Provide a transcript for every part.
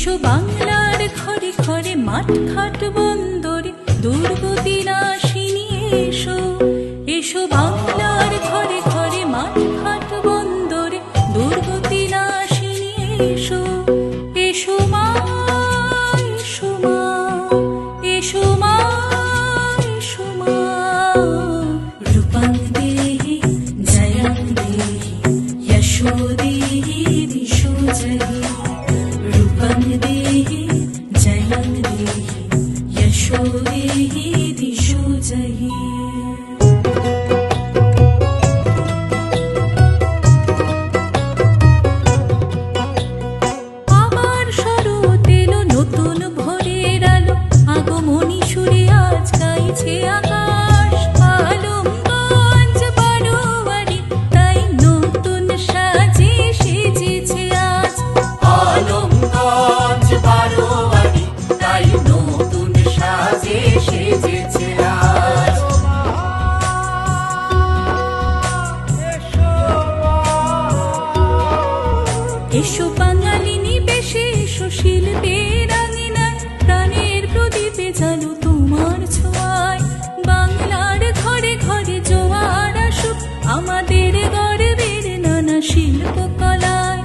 এসো বাংলার ঘরে ঘরে মাঠ ঘাট বন্দরে দুর্গতি নাশিনী এসো। এসো বাংলার ঘরে ঘরে মাঠ ঘাট বন্দরে দুর্গতি নাশিনী এসো। এসো মা এসো মা এসো মা এসো মা। রূপং দেহি জয়ং দেহি যশো দেহি দিশো জহি। রূপং দেহি জয়ং দেহি যশো দেহি দিশো জহি। আবার শরৎ এলো নতুন ভোরের আলো, আগমনী সুরে আজ গাইছে আকাশ। আলমগঞ্জ বারোয়ারি তাই নতুন সাজে সেজেছে আজ। আলমগঞ্জ বারোয়ারি তাই নতুন সাজে সেজেছে আজ। এসো বাঙালি নিবেশে এসো শিল্পের আঙিনায়, প্রাণের প্রদীপে জালো তোমার ছোঁয়ায়। বাংলার ঘরে ঘরে জোয়ার আসুক আমাদের গর্বের নানা শিল্পকলায়।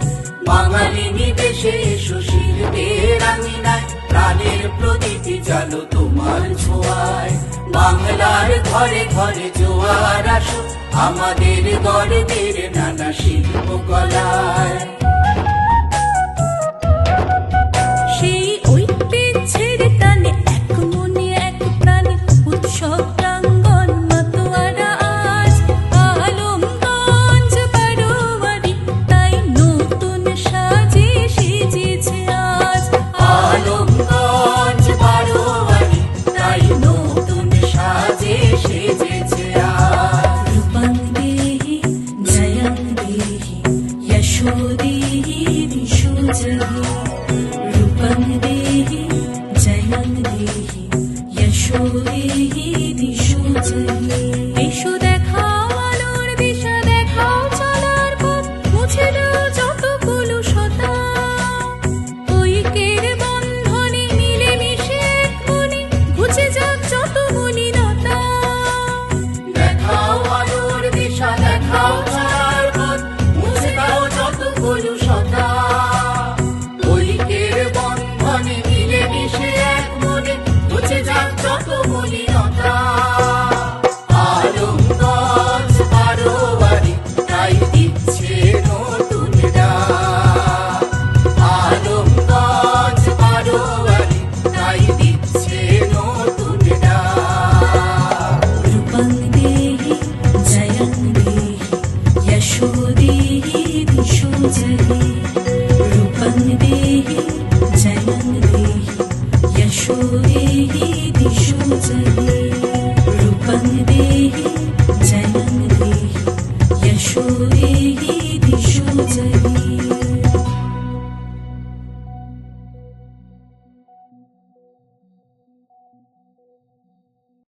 বাঙালি নিবেশে এসো শিল্পের আঙিনায়, প্রাণের প্রদীপে জালো তোমার ছোঁয়ায়। বাংলার ঘরে ঘরে জোয়ার আসুক আমাদের গর্বের নানা শিল্পকলায়। সেই ঐতিহ্যের টানে এক মনে এক প্রাণে উৎসব প্রাঙ্গণ মাতোয়ারা আজ। আলমগঞ্জ বারোয়ারি তাই নতুন সাজে সেজেছে আজ। আলমগঞ্জ বারোয়ারি তাই নতুন সাজে সেজেছে আজ। রূপং দেহি জয়ং দেহি যশো দেহি দিশো জহি। রূপং দেহি জয়ং দেহি যশো দেহি দিশো জহি। এসো দেখাও আলোর দিশা, দেখাও চলার পথ, মুছে দাও যত কলুষতা। ঐক্যের বন্ধনে মিলে মিশে এক মনে ঘুচে যাক যত মলিনতা। দেখাও আলোর দিশা, দেখাও চলার পথ, মুছে দাও যত কলুষতা। ঐক্যের বন্ধনে মিলে মিশে এক মনে ঘুচে যাক যত মলিনতা। আলমগঞ্জ বারোয়ারি তাই দিচ্ছে নতুন ডাক। আলমগঞ্জ বারোয়ারি তাই দিচ্ছে নতুন ডাক। রূপং দেহি জয়ং দেহি যশো দেহি দিশো জহি। রূপং দেহি জয়ং দেহি যশো দেহি দিশো জহি।